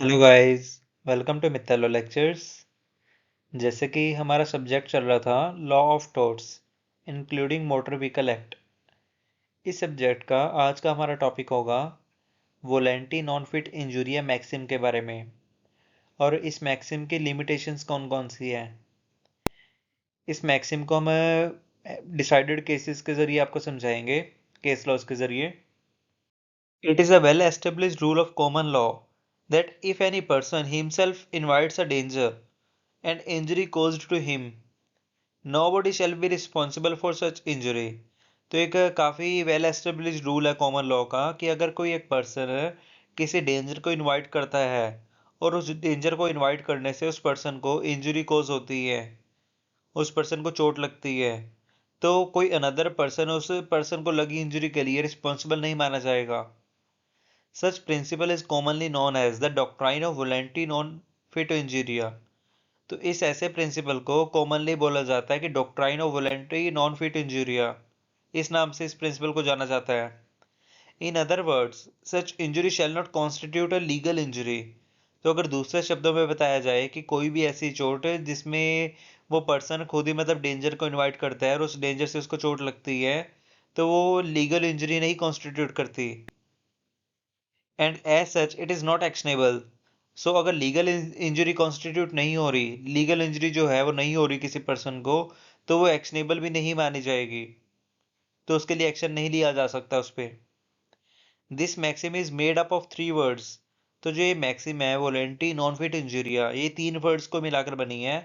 Hello guys, welcome to मित्तलो lectures. जैसे कि हमारा सब्जेक्ट चल रहा था law of torts including motor vehicle act. इस सब्जेक्ट का आज का हमारा टॉपिक होगा volenti non fit injuria maxim के बारे में, और इस मैक्सिम की लिमिटेशंस कौन कौन सी है। इस मैक्सिम को हम डिसाइडेड केसेस के ज़रिए आपको समझाएंगे, केस लॉज के ज़रिए। It is a well established rule of common law that if any person himself invites a danger and injury caused to him, nobody shall be responsible for such injury। तो एक काफ़ी well established rule है common law का कि अगर कोई एक person किसी डेंजर को इनवाइट करता है और उस डेंजर को इनवाइट करने से उस पर्सन को इंजरी कोज होती है, उस पर्सन को चोट लगती है, तो कोई अनदर पर्सन उस पर्सन को लगी इंजरी के लिए रिस्पॉन्सिबल नहीं माना जाएगा। Such principle is commonly known as the doctrine of voluntary non-fit injuria। तो इस ऐसे प्रिंसिपल को कॉमनली बोला जाता है कि doctrine of volenti non fit injuria, इस नाम से इस प्रिंसिपल को जाना जाता है। In other words, such injury shall not constitute a legal injury. तो अगर दूसरे शब्दों में बताया जाए कि कोई भी ऐसी चोट है जिसमें वो पर्सन खुद ही मतलब डेंजर को इनवाइट करता है और उस डेंजर से उसको चोट लगती है, तो वो लीगल इंजरी नहीं कॉन्स्टिट्यूट करती, and as such it is not actionable. So अगर लीगल इंजरी कॉन्स्टिट्यूट नहीं हो रही, लीगल इंजरी जो है वो नहीं हो रही किसी पर्सन को, तो वो एक्शनेबल भी नहीं मानी जाएगी, तो उसके लिए एक्शन नहीं लिया जा सकता उस पर। This maxim is made up of three words. तो जो ये मैक्सिम है वोलेंटी नॉन फिट इंजुरिया, ये तीन वर्ड्स को मिलाकर बनी है।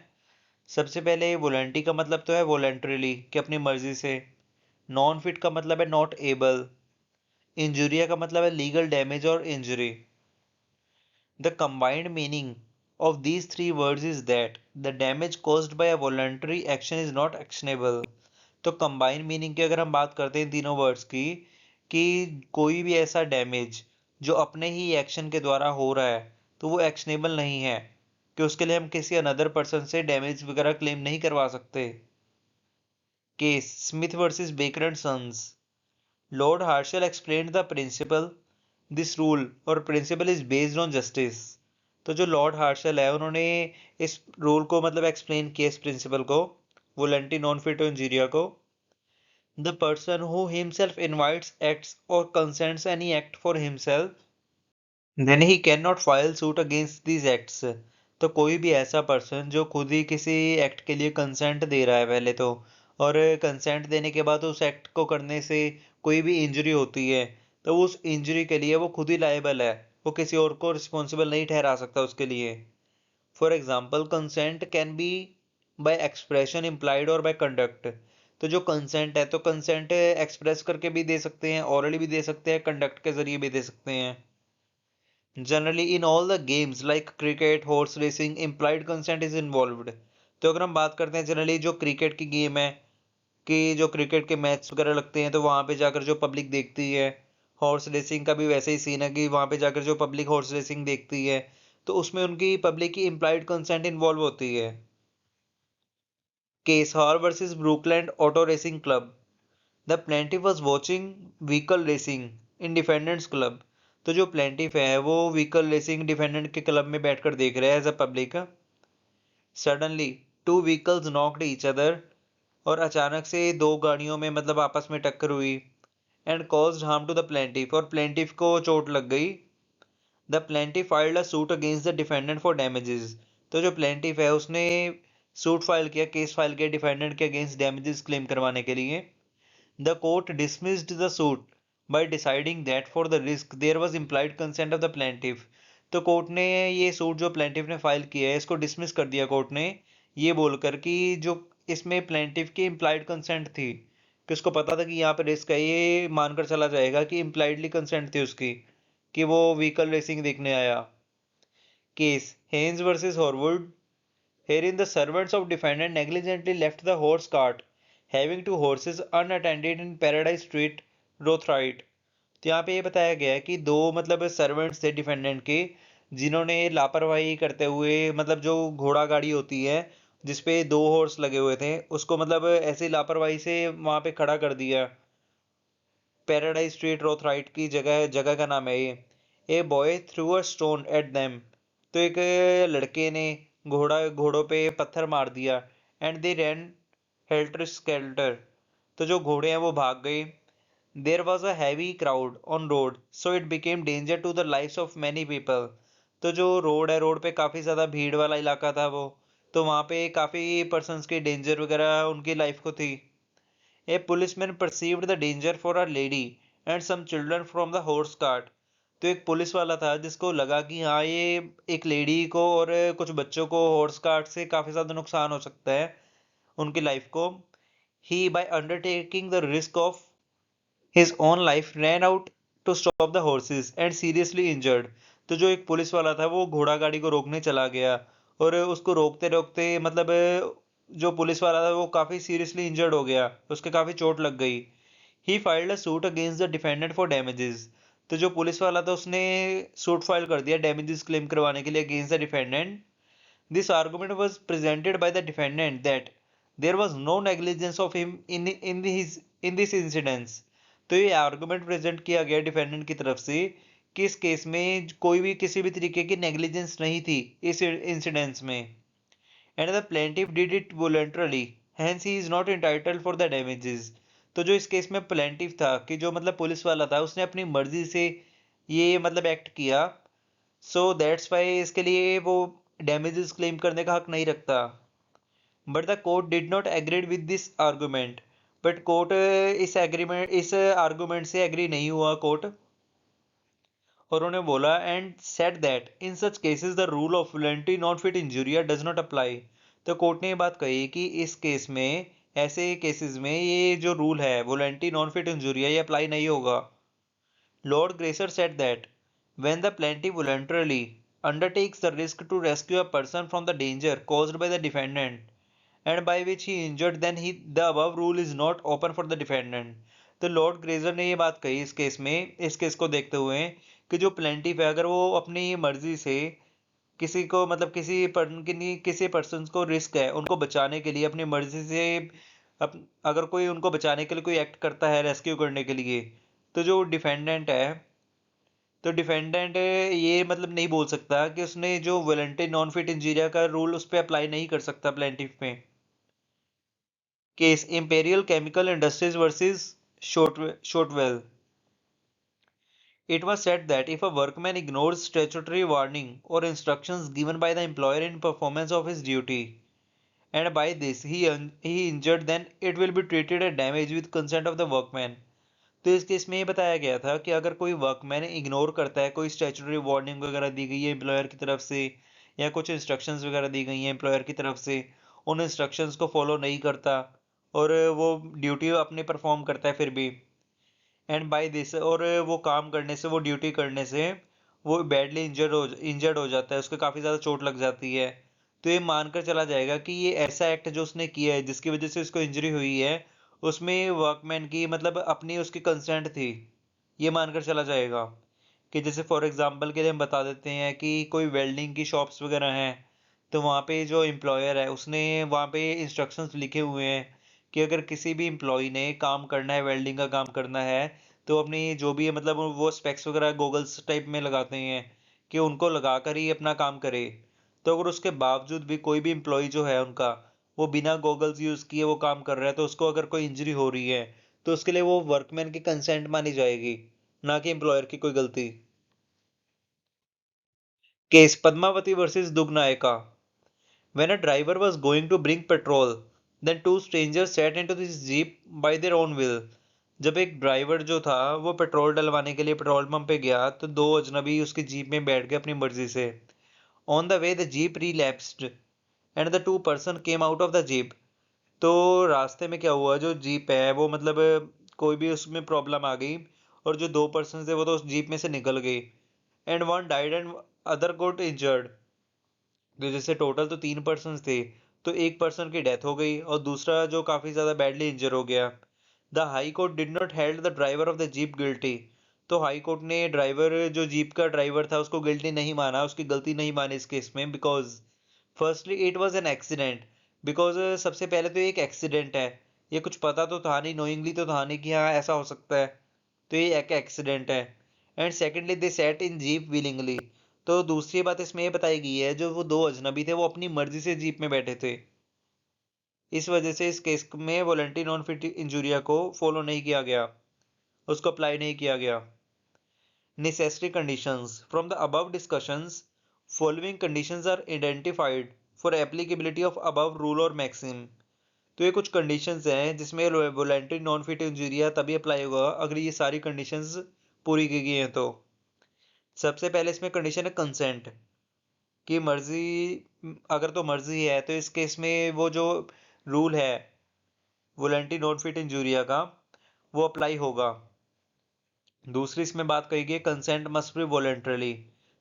सबसे पहले वोलेंटी का मतलब तो है वोलेंट्रीली, कि अपनी मर्जी से। नॉन फिट का मतलब है नॉट एबल। इंजुरिया का मतलब है लीगल डैमेज और injury. The combined meaning of these three words is that the damage caused by a voluntary action is not actionable। तो कंबाइन मीनिंग की अगर हम बात करते हैं तीनों वर्ड्स की, कि कोई भी ऐसा डैमेज जो अपने ही एक्शन के द्वारा हो रहा है, तो वो एक्शनेबल नहीं है, कि उसके लिए हम किसी अनदर पर्सन से डैमेज वगैरह क्लेम नहीं करवा सकते। Case Smith versus Baker and Sons. Lord Herschell explained the principle this rule, और principle is based on justice. तो जो लॉर्ड हार्शल है उन्होंने इस रूल को मतलब एक्सप्लेन किया, इस प्रिंसिपल को, वोलेंटी नॉन फिट इंजीरिया को। The person who himself invites acts और consents any act for himself, then he can not file suit against these acts. तो कोई भी ऐसा पर्सन जो खुद ही किसी एक्ट के लिए कंसेंट दे रहा है पहले तो, और कंसेंट देने के बाद उस एक्ट को करने से कोई भी इंजरी होती है, तो उस इंजरी के लिए वो खुद ही लायबल है, वो किसी और को रिस्पॉन्सिबल नहीं ठहरा सकता उसके लिए। For example consent can be by expression implied और बाय कंडक्ट। तो जो कंसेंट है तो कंसेंट एक्सप्रेस करके भी दे सकते हैं, ऑरली भी दे सकते हैं, कंडक्ट के जरिए भी दे सकते हैं। Generally in all the games like cricket horse racing implied consent is involved. तो अगर हम बात करते हैं जनरली जो क्रिकेट की गेम है, कि जो क्रिकेट के मैच वगैरह लगते हैं तो वहां पे जाकर जो पब्लिक देखती है, हॉर्स रेसिंग का भी वैसे ही सीन है कि वहां पे जाकर जो पब्लिक हॉर्स रेसिंग देखती है, तो उसमें उनकी पब्लिक की इम्प्लाइड कंसेंट इन्वॉल्व होती है। Case Hall versus Brooklands auto racing club. The plaintiff was watching vehicle racing in defendant's club. तो जो प्लेंटिफ है वो व्हीकल रेसिंग डिफेंडेंट के क्लब में बैठकर देख रहे हैं as a public. Suddenly two vehicles knocked each other, और अचानक से दो गाड़ियों में मतलब आपस में टक्कर हुई, and caused harm to the plaintiff, और प्लेंटिफ को चोट लग गई। The plaintiff filed a suit against the defendant for damages. तो जो प्लेंटिफ है उसने सूट फाइल किया, केस फाइल किया डिफेंडेंट के अगेंस्ट डैमेजेस क्लेम करवाने के लिए। The court dismissed the suit by deciding that for the risk there was implied consent of the plaintiff। तो कोर्ट ने ये सूट जो प्लेंटिफ ने फाइल किया है इसको डिसमिस कर दिया कोर्ट ने, ये बोलकर कि जो इसमें प्लेंटिफ की इम्प्लाइड कंसेंट थी, कि उसको पता था कि यहाँ पे रिस्क है, ये मानकर चला जाएगा कि इम्प्लाइडली कंसेंट थी उसकी, कि वो व्हीकल रेसिंग देखने आया। Case Haynes versus Harwood. Herein the servants of defendant negligently left the horse cart having two horses unattended in Paradise Street, Rothright। तो यहाँ पे ये बताया गया है कि दो मतलब सर्वेंट्स थे डिफेंडेंट के, जिन्होंने लापरवाही करते हुए मतलब जो घोड़ा गाड़ी होती है जिसपे दो हॉर्स लगे हुए थे, उसको मतलब ऐसे लापरवाही से वहां पे खड़ा कर दिया। पैराडाइज स्ट्रीट रोथराइट की जगह जगह का नाम है ये। A boy threw a stone at them, तो एक लड़के ने घोड़ों पे पत्थर मार दिया and they ran helter skelter. तो जो घोड़े हैं वो भाग गए। There was a heavy crowd on road so it became danger to the lives of many people. तो जो रोड है, रोड पे काफ़ी ज़्यादा भीड़ वाला इलाका था वो, तो वहाँ पे काफ़ी पर्सन्स की डेंजर वगैरह उनकी लाइफ को थी। A policeman perceived the danger for a lady and some children from the horse cart। तो एक पुलिस वाला था जिसको लगा कि हाँ, ये एक लेडी को और कुछ बच्चों को हॉर्स कार्ट से काफ़ी ज़्यादा नुकसान हो सकता है उनकी लाइफ को। He by undertaking the risk of his own life ran out to stop the horses and seriously injured। तो जो एक पुलिस वाला था वो घोड़ा गाड़ी को रोकने चला गया और उसको रोकते रोकते मतलब जो पुलिस वाला था वो काफ़ी सीरियसली इंजर्ड हो गया, उसके काफ़ी चोट लग गई। He filed a suit against the defendant for damages. तो जो पुलिस वाला था उसने सूट फाइल कर दिया डैमेजेस क्लेम करवाने के लिए against the defendant. This argument was presented by the defendant that there was no negligence of him in this incident। तो ये आर्गुमेंट प्रेजेंट किया गया डिफेंडेंट की तरफ से कि इस केस में कोई भी किसी भी तरीके की नेग्लिजेंस नहीं थी इस इंसिडेंस में। And the plaintiff did it voluntarily hence he is not entitled for the damages. तो जो इस केस में प्लेंटिफ था कि जो मतलब पुलिस वाला था उसने अपनी मर्जी से ये मतलब एक्ट किया, सो दैट्स वाई इसके लिए वो डैमेजेस क्लेम करने का हक नहीं रखता। But the court did not agreed with this argument. But court इस आर्गुमेंट से एग्री नहीं हुआ कोर्ट, और उन्होंने बोला and said that in such cases the rule of voluntary non fit injuria does not apply. तो कोर्ट ने ये बात कही कि इस केस में, ऐसे केसेस में ये जो रूल है वॉलंटरी नॉन फिट इंजुरिया ये अप्लाई नहीं होगा। Lord Gracer said that when the plaintiff voluntarily undertakes the risk to rescue a person from the danger caused by the defendant and by which he injured, then the above rule is not open for the defendant। तो Lord grazer ने ये बात कही इस case को देखते हुए कि जो प्लेंटिफ है अगर वो अपनी मर्जी से किसी को मतलब किसी पर्सन को रिस्क है उनको बचाने के लिए अपनी मर्जी से अगर कोई उनको बचाने के लिए कोई एक्ट करता है रेस्क्यू करने के लिए, तो जो डिफेंडेंट है, तो डिफेंडेंट ये मतलब नहीं बोल सकता कि उसने जो वॉलंटरी नॉन फिट इंजीरिया का रूल उस पर अप्लाई नहीं कर सकता प्लेंटिफ में। Case imperial chemical industries versus Shatwell. It was said that if a workman ignores statutory warning or instructions given by the employer in performance of his duty, and by this he injured, then it will be treated as damage with consent of the workman। तो इस case में ये बताया गया था कि अगर कोई वर्कमैन इग्नोर करता है, कोई स्टैट्यूटरी वार्निंग वगैरह दी गई है एम्प्लॉयर की तरफ से या कुछ इंस्ट्रक्शंस वगैरह दी गई हैं एम्प्लॉयर की तरफ से, उन इंस्ट्रक्शंस को फॉलो नहीं करता और वो ड्यूटी अपनी परफॉर्म करता है फिर भी, एंड बाय दिस और वो काम करने से, वो ड्यूटी करने से वो बैडली इंजर्ड हो जाता है, उसको काफ़ी ज़्यादा चोट लग जाती है। तो ये मानकर चला जाएगा कि ये ऐसा एक्ट जो उसने किया है जिसकी वजह से उसको इंजरी हुई है, उसमें वर्कमैन की मतलब अपनी उसकी कंसेंट थी, ये मानकर चला जाएगा। कि जैसे फॉर एग्जांपल के लिए हम बता देते हैं कि कोई वेल्डिंग की शॉप्स वगैरह हैं, तो वहाँ पे जो एम्प्लॉयर है उसने वहाँ पे इंस्ट्रक्शंस लिखे हुए हैं कि अगर किसी भी एम्प्लॉय ने काम करना है, वेल्डिंग का काम करना है, तो अपनी जो भी है मतलब वो स्पेक्स वगैरह गोगल्स टाइप में लगाते हैं कि उनको लगा कर ही अपना काम करे। तो अगर उसके बावजूद भी कोई भी एम्प्लॉय जो है उनका वो बिना गोगल्स यूज़ किए वो काम कर रहा है, तो उसको अगर कोई इंजरी हो रही है तो उसके लिए वो वर्कमैन की कंसेंट मानी जाएगी, ना कि एम्प्लॉयर की कोई गलती। Case Padmavati versus Dugganaika. When a driver was going to bring petrol, then two strangers sat into this jeep by their own will। जब एक ड्राइवर जो था वो पेट्रोल डलवाने के लिए पेट्रोल पंप पे गया तो दो अजनबी उसकी जीप में बैठ गए अपनी मर्जी से। On the way the jeep relapsed and the two person came out of the jeep. तो रास्ते में क्या हुआ, जो जीप है वो मतलब कोई भी उसमें प्रॉब्लम आ गई और जो दो पर्सन थे वो तो उस जीप में से निकल गए। And one died and other got injured. तो जैसे टोटल तो तीन पर्सन थे, तो एक पर्सन की डेथ हो गई और दूसरा जो काफ़ी ज़्यादा बैडली इंजर हो गया। The high court did not held the driver of the jeep guilty. तो हाई कोर्ट ने ड्राइवर जो जीप का ड्राइवर था उसको गिल्टी नहीं माना, उसकी गलती नहीं मानी इस केस में, because firstly it was an accident. Because सबसे पहले तो एक एक्सीडेंट है, ये कुछ पता तो था नहीं, नोइंगली तो था नहीं कि हाँ ऐसा हो सकता है, तो ये एक एक्सीडेंट है। And secondly they set in jeep willingly. तो दूसरी बात इसमें ये बताई गई है, जो वो दो अजनबी थे वो अपनी मर्जी से जीप में बैठे थे, इस वजह से इस केस में वॉलंटरी नॉन फिट इंजूरिया को फॉलो नहीं किया गया, उसको अप्लाई नहीं किया गया। Necessary conditions from the above discussions, following conditions are identified for applicability of above rule और मैक्सिम। तो ये कुछ कंडीशंस हैं जिसमें वॉलंटरी नॉन फिट इंजूरिया तभी अप्लाई होगा अगर ये सारी कंडीशंस पूरी की गई हैं। तो सबसे पहले इसमें कंडीशन है कंसेंट की मर्जी, अगर तो मर्जी है तो इस केस में वो जो रूल है वॉलंटरी नॉन फिट इंजूरिया का वो अप्लाई होगा। दूसरी इसमें बात कही गई कंसेंट मस्ट बी वॉलंटरली,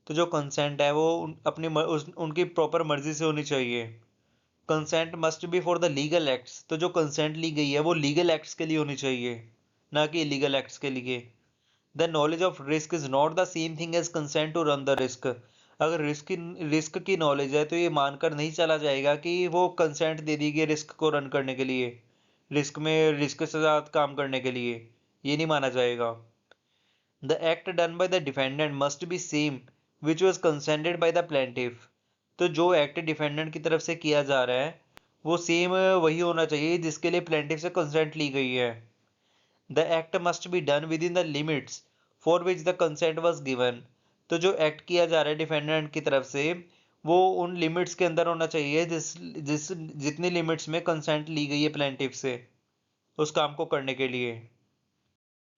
तो जो कंसेंट है वो उनकी प्रॉपर मर्जी से होनी चाहिए। Consent must be for the legal acts, तो जो कंसेंट ली गई है वो लीगल एक्ट्स के लिए होनी चाहिए, ना कि इलीगल एक्ट्स के लिए। The knowledge of risk is not the same thing as consent to run the risk, अगर रिस्क की नॉलेज है तो ये मानकर नहीं चला जाएगा कि वो कंसेंट दे दी गई रिस्क को रन करने के लिए, रिस्क के साथ काम करने के लिए, ये नहीं माना जाएगा। The act done by the defendant must be same which was consented by the plaintiff, तो जो एक्ट डिफेंडेंट की तरफ से किया जा रहा है वो सेम वही होना चाहिए जिसके लिए प्लेंटिफ से कंसेंट ली गई है। The act must be done with in the limits for which the consent was given, तो जो एक्ट किया जा रहा है डिफेंडेंट की तरफ से वो उन लिमिट्स के अंदर होना चाहिए जितनी लिमिट्स में कंसेंट ली गई है प्लेंटिफ से उस काम को करने के लिए।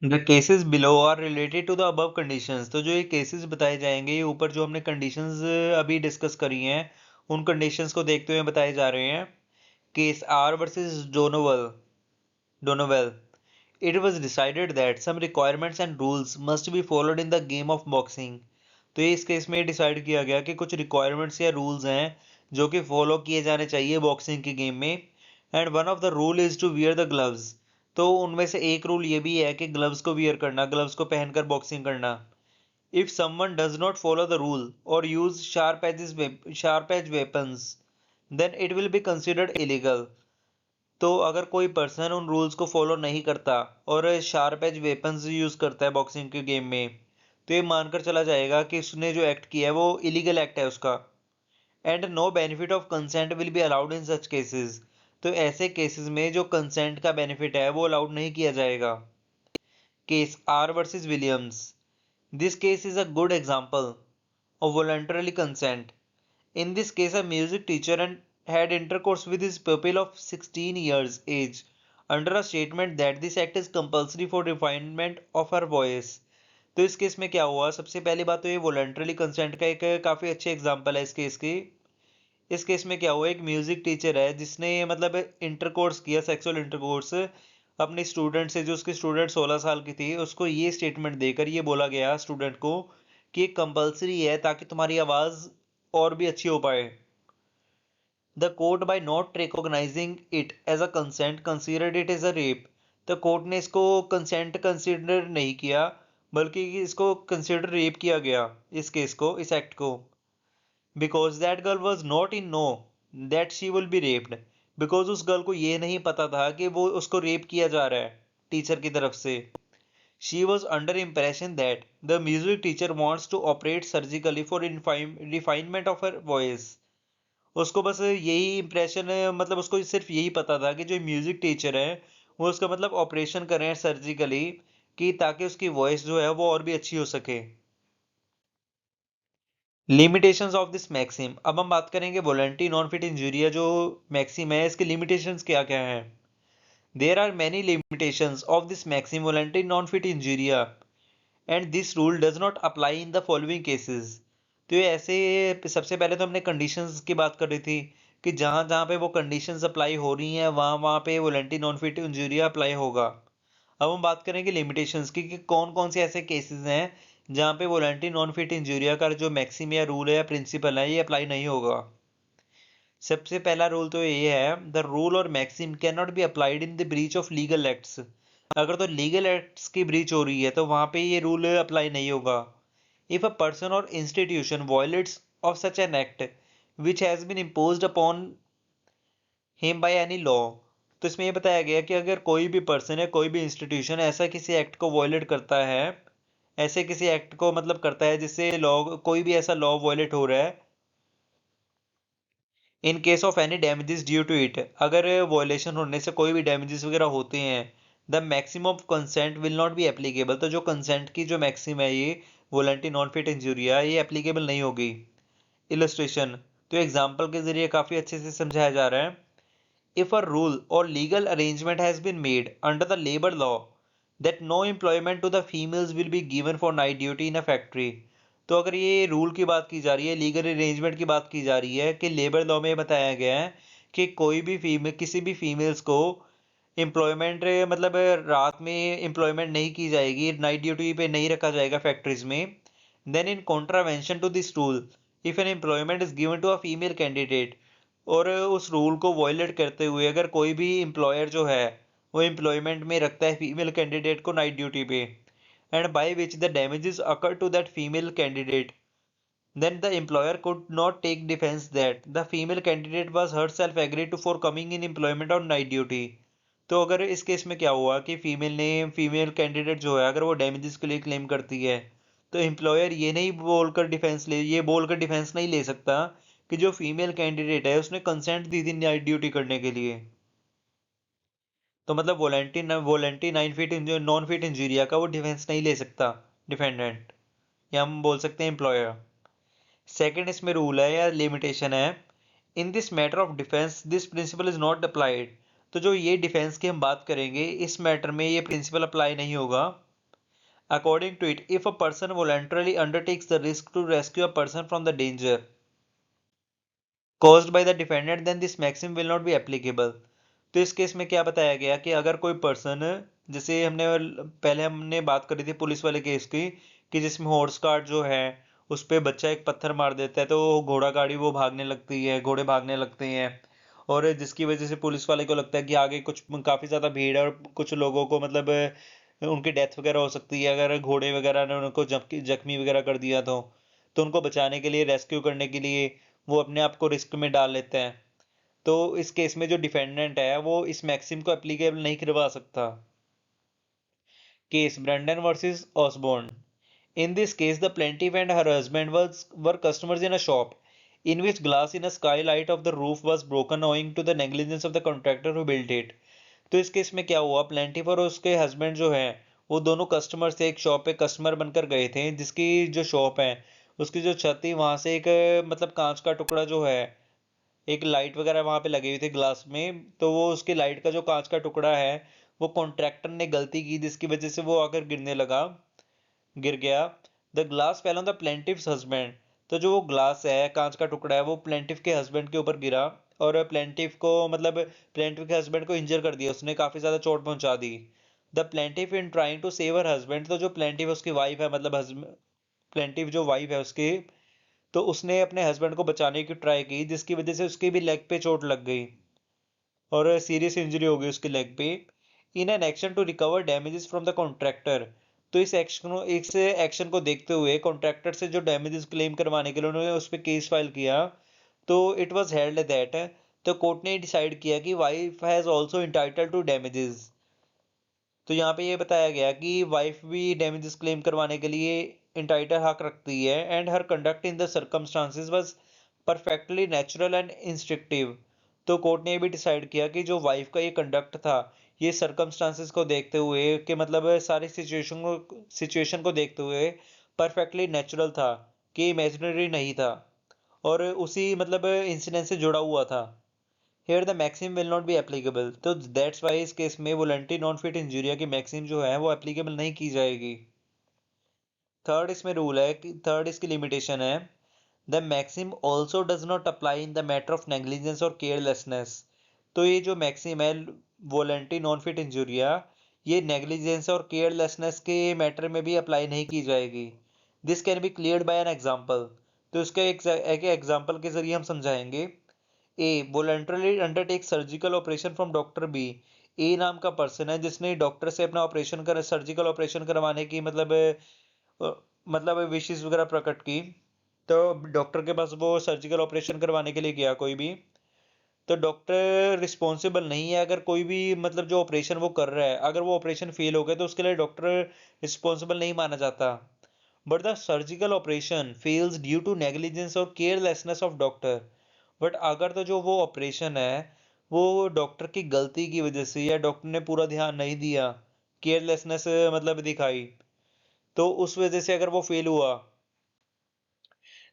The cases below are related to the above conditions, तो जो ये केसेस बताए जाएंगे ये ऊपर जो हमने कंडीशंस अभी डिस्कस करी हैं उन कंडीशंस को देखते हुए बताए जा रहे हैं। Case R versus Donovan, it was decided that some requirements and rules must be followed in the game of boxing, तो ये इस केस में डिसाइड किया गया कि कुछ रिक्वायरमेंट्स या रूल्स हैं जो कि फॉलो किए जाने चाहिए बॉक्सिंग की गेम में। And one of the rule is to wear the gloves, तो उनमें से एक रूल ये भी है कि ग्लव्स को वियर करना, ग्लव्स को पहनकर बॉक्सिंग करना। If someone does not follow the rule और use sharp edge weapons then it will be considered illegal, तो अगर कोई पर्सन उन रूल्स को फॉलो नहीं करता और शार्प एज वेपन्स यूज करता है बॉक्सिंग के गेम में तो ये मानकर चला जाएगा कि उसने जो एक्ट किया है वो इलीगल एक्ट है उसका। And no benefit of consent will be allowed in such cases, तो ऐसे केसेस में जो कंसेंट का बेनिफिट है वो अलाउड नहीं किया जाएगा। Case R versus Williams, this case is a good example of voluntarily consent. In this case, a music teacher had intercourse with his pupil of 16 years age under a statement that this act is compulsory for refinement of her voice। तो इस case में क्या हुआ, सबसे पहली बात तो ये वॉलंटरली कंसेंट का एक काफी अच्छे एग्जांपल है इस केस की। इस केस में क्या हुआ, एक म्यूजिक टीचर है जिसने मतलब इंटरकोर्स किया, सेक्सुअल इंटरकोर्स अपने स्टूडेंट से, जो उसकी स्टूडेंट 16 साल की थी, उसको ये स्टेटमेंट देकर ये बोला गया स्टूडेंट को कि ये कंपलसरी है ताकि तुम्हारी आवाज और भी अच्छी हो पाए। The court by not recognizing it as a consent considered it as a rape, तो कोर्ट ने इसको कंसेंट कंसिडर नहीं किया बल्कि इसको कंसिडर रेप किया गया इस केस को, इस एक्ट को। Because that girl was not in know that she will be raped, because उस गर्ल को ये नहीं पता था कि वो उसको रेप किया जा रहा है टीचर की तरफ से। She was under impression that the music teacher wants to operate surgically for refinement of her voice, उसको बस यही इम्प्रेशन, मतलब उसको सिर्फ यही पता था कि जो म्यूजिक टीचर है वो उसका मतलब ऑपरेशन कर रहे हैं सर्जिकली कि ताकि उसकी वॉइस जो है वो और भी अच्छी हो सके। लिमिटेशंस ऑफ दिस मैक्सिम, अब हम बात करेंगे वॉलंटरी नॉन फिट इंजूरिया जो मैक्सिम है इसके लिमिटेशंस क्या क्या हैं। There are many limitations of this maxim volenti non fit injuria and this rule does not apply in the following cases, तो ये ऐसे, सबसे पहले तो हमने कंडीशंस की बात कर रही थी कि जहां जहां पे वो कंडीशंस अप्लाई हो रही हैं वहां वहां पे voluntary non fit injuria apply होगा। अब हम बात करेंगे लिमिटेशंस की कि कौन कौन से ऐसे केसेस हैं जहां पे वॉलंटरी नॉन फिट इंजूरिया का जो मैक्सिम या रूल है या प्रिंसिपल है ये अप्लाई नहीं होगा। सबसे पहला रूल तो ये है, द रूल और maxim can not be applied in the breach of legal acts, अगर तो लीगल एक्ट्स की ब्रीच हो रही है तो वहां पे ये रूल अप्लाई नहीं होगा। If a person or institution violates of such an act which has been imposed upon him by any law, तो इसमें ये बताया गया कि अगर कोई भी पर्सन है, कोई भी इंस्टीट्यूशन ऐसा किसी एक्ट को वायलेट करता है, ऐसे किसी एक्ट को मतलब करता है जिससे लॉ, कोई भी ऐसा लॉ वायलेट हो रहा है, in case of any damages due to it, अगर वॉयलेशन होने से कोई भी डैमेजेस वगैरह होते हैं, the maximum of consent will not be applicable, तो जो कंसेंट की जो मैक्सिम है ये वॉलंटरी नॉन फिट इंजूरिया, ये एप्लीकेबल नहीं होगी। इलस्ट्रेशन, तो एग्जाम्पल के जरिए काफ़ी अच्छे से समझाया जा रहा है। If a rule or legal arrangement has been made under the labor law that no employment to the females will be given for night duty in a factory, तो अगर ये रूल की बात की जा रही है, लीगल अरेंजमेंट की बात की जा रही है कि लेबर लॉ में बताया गया है कि कोई भी फीमेल, किसी भी फीमेल्स को एम्प्लॉयमेंट मतलब रात में एम्प्लॉयमेंट नहीं की जाएगी, नाइट ड्यूटी पे नहीं रखा जाएगा फैक्ट्रीज में, then in contravention to this rule if an employment is given to a female candidate, और उस रूल को वॉयलेट करते हुए अगर कोई भी एम्प्लॉयर जो है वो एम्प्लॉयमेंट में रखता है फीमेल कैंडिडेट को नाइट ड्यूटी पे, and by which the damages occur to that female candidate, then the employer could not take defense that the female candidate was herself agreed to for coming in employment on night duty। तो अगर इस case में क्या हुआ कि female candidate जो है अगर वो डैमेजेस के लिए क्लेम करती है, तो एम्प्लॉयर ये बोलकर डिफेंस नहीं ले सकता कि जो फीमेल कैंडिडेट है उसने कंसेंट दी थी नाइट ड्यूटी करने के लिए। तो मतलब वोलेंटी नाइन फिट नॉन फिट इंजीरिया का वो डिफेंस नहीं ले सकता डिफेंडेंट, या हम बोल सकते हैं एम्प्लॉयर। सेकंड इसमें रूल है या लिमिटेशन है, in this matter of defence this principle is not applied, तो जो ये डिफेंस की हम बात करेंगे इस मैटर में ये प्रिंसिपल अप्लाई नहीं होगा। According to it, if a person voluntarily undertakes the risk to rescue a person from the danger caused by the defendant then this maxim will not be applicable। तो इस case में क्या बताया गया कि अगर कोई पर्सन, जैसे हमने बात करी थी पुलिस वाले केस की, कि जिसमें हॉर्स कार्ट जो है उस पे बच्चा एक पत्थर मार देता है तो घोड़ा गाड़ी वो भागने लगती है, घोड़े भागने लगते हैं, और जिसकी वजह से पुलिस वाले को लगता है कि आगे कुछ काफी ज्यादा भीड़ है और कुछ लोगों को मतलब उनकी डेथ वगैरह हो सकती है अगर घोड़े वगैरह ने उनको जख्मी वगैरह कर दिया तो उनको बचाने के लिए, रेस्क्यू करने के लिए वो अपने आप को रिस्क में डाल लेते हैं। तो इस केस में जो डिफेंडेंट है वो इस मैक्सिम को एप्लीकेबल नहीं करवा सकता। Case Brandon versus Osborne. In this case, the plaintiff and her husband were customers in a shop in which glass in a skylight of the roof was broken owing to the negligence of the contractor who built it। तो इस case में क्या हुआ, plaintiff और उसके husband जो है वो दोनों कस्टमर थे, एक शॉप पे कस्टमर बनकर गए थे जिसकी जो शॉप है उसकी जो छत थी वहां से एक मतलब कांच का टुकड़ा जो है, एक लाइट वगैरह वहां पे लगी हुई थी ग्लास में, तो वो उसकी लाइट का जो कांच का टुकड़ा है वो कॉन्ट्रैक्टर ने गलती की जिसकी वजह से वो आकर गिर गया। The glass fell on the plaintiff's husband, तो जो वो ग्लास है कांच का टुकड़ा है वो प्लेंटिव के हस्बैंड के ऊपर गिरा, और प्लेंटिव के हस्बैंड को इंजर कर दिया, उसने काफी ज्यादा चोट पहुंचा दी। The plaintiff in trying to save her husband, तो जो प्लेंटिव उसकी वाइफ है मतलब प्लेंटिव जो वाइफ है उसकी, तो उसने अपने हस्बैंड को बचाने की ट्राई की जिसकी वजह से उसकी भी लेग पे चोट लग गई और सीरियस इंजरी हो गई उसके लेग पे। In an action to recover damages from the contractor, तो इस एक्शन को देखते हुए कॉन्ट्रैक्टर से जो डैमेजेस क्लेम करवाने के लिए उन्होंने उस पर केस फाइल किया, तो इट वाज हेल्ड दैट, तो कोर्ट ने डिसाइड किया कि wife has also entitle to damages. तो यहाँ पे ये बताया गया कि वाइफ भी डैमेजेस क्लेम करवाने के लिए इंटाइटल हक रखती है, and her conduct in the circumstances was perfectly natural and instructive. तो कोर्ट ने ये भी डिसाइड किया कि जो वाइफ का ये कंडक्ट था ये सर्कमस्टांसेस को देखते हुए कि मतलब सारी सिचुएशन को देखते हुए परफेक्टली नेचुरल था, कि इमेजिनरी नहीं था और उसी मतलब इंसिडेंट से जुड़ा हुआ था। Here the maxim will not be applicable, तो दैट्स वाई इस केस में वोलेंटरी नॉन फिट इंजूरिया की मैक्सिम जो है वो एप्लीकेबल नहीं की जाएगी। थर्ड इसमें रूल है कि थर्ड इसकी लिमिटेशन है, the maxim also does not apply in the matter of negligence और केयरलेसनेस। तो ये जो मैक्सिम है वोलेंटरी नॉन फिट इंजूरिया, ये नेग्लिजेंस और केयरलेसनेस के मैटर में भी अप्लाई नहीं की जाएगी। This can be cleared by an example, तो इसके एक एग्जाम्पल के जरिए हम समझाएंगे। A voluntarily undertake surgical operation from doctor B, A नाम का पर्सन है जिसने डॉक्टर से अपना सर्जिकल ऑपरेशन करवाने की मतलब विशेष वगैरह प्रकट की, तो डॉक्टर के पास वो सर्जिकल ऑपरेशन करवाने के लिए गया कोई भी, तो डॉक्टर रिस्पॉन्सिबल नहीं है। अगर कोई भी मतलब जो ऑपरेशन वो कर रहा है, अगर वो ऑपरेशन फेल हो गया तो उसके लिए डॉक्टर रिस्पॉन्सिबल नहीं माना जाता। But the surgical operation fails due to negligence और केयरलेसनेस ऑफ डॉक्टर। बट अगर तो जो वो ऑपरेशन है वो डॉक्टर की गलती की वजह से या डॉक्टर ने पूरा ध्यान नहीं दिया, केयरलेसनेस मतलब दिखाई, तो उस वजह से अगर वो फेल हुआ,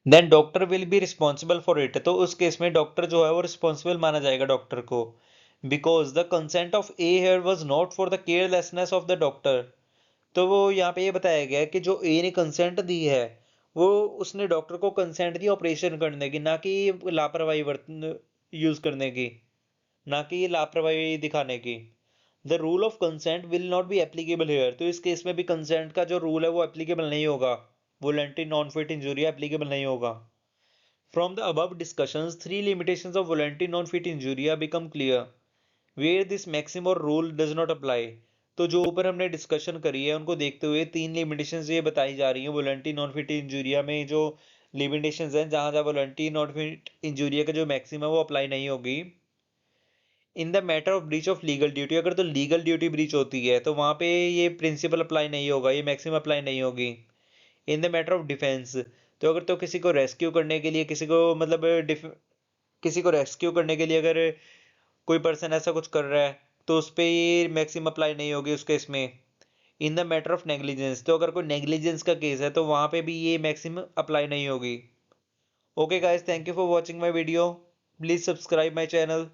then doctor will be responsible for it. तो उस केस में डॉक्टर जो है वो रिस्पॉन्सिबल माना जाएगा डॉक्टर को, because the consent of a hair was not for the carelessness of the doctor. तो वो यहाँ पे ये बताया गया है कि जो ए ने कंसेंट दी है, वो उसने डॉक्टर को कंसेंट दी ऑपरेशन करने की, ना कि लापरवाही बरतन यूज करने की, ना कि लापरवाही दिखाने की। The rule of consent will not be applicable here. तो इस केस में भी कंसेंट का जो रूल है वो एप्लीकेबल नहीं होगा, वोलेंटरी नॉन फिट इंजूरिया एप्लीकेबल नहीं होगा। From the above discussions, three limitations of voluntary non-fit injuria become clear, where this maxim or rule does not apply। तो जो ऊपर हमने डिस्कशन करी है उनको देखते हुए तीन लिमिटेशंस ये बताई जा रही हैं वॉलंटरी नॉन फिट इंजूरिया में। जो लिमिटेशंस हैं जहां जहां वॉलंटरी नॉन फिट इंजूरिया का जो मैक्सिमम है वो अप्लाई नहीं होगी। इन the matter of breach of legal duty, अगर तो लीगल ड्यूटी ब्रीच होती है तो वहां पे ये प्रिंसिपल अप्लाई नहीं होगा, ये मैक्सिमम अप्लाई नहीं होगी। इन द मैटर ऑफ डिफेंस, तो अगर तो किसी को रेस्क्यू करने के लिए, किसी को मतलब किसी को रेस्क्यू करने के लिए अगर कोई पर्सन ऐसा कुछ कर रहा है तो उस पर ये मैक्सिमम अप्लाई नहीं होगी उस केस में। इन द मैटर ऑफ नेग्लिजेंस, तो अगर कोई नेग्लिजेंस का केस है तो वहां पे भी ये मैक्सिमम अप्लाई नहीं होगी। Okay guys, thank you for watching my video. Please subscribe my channel.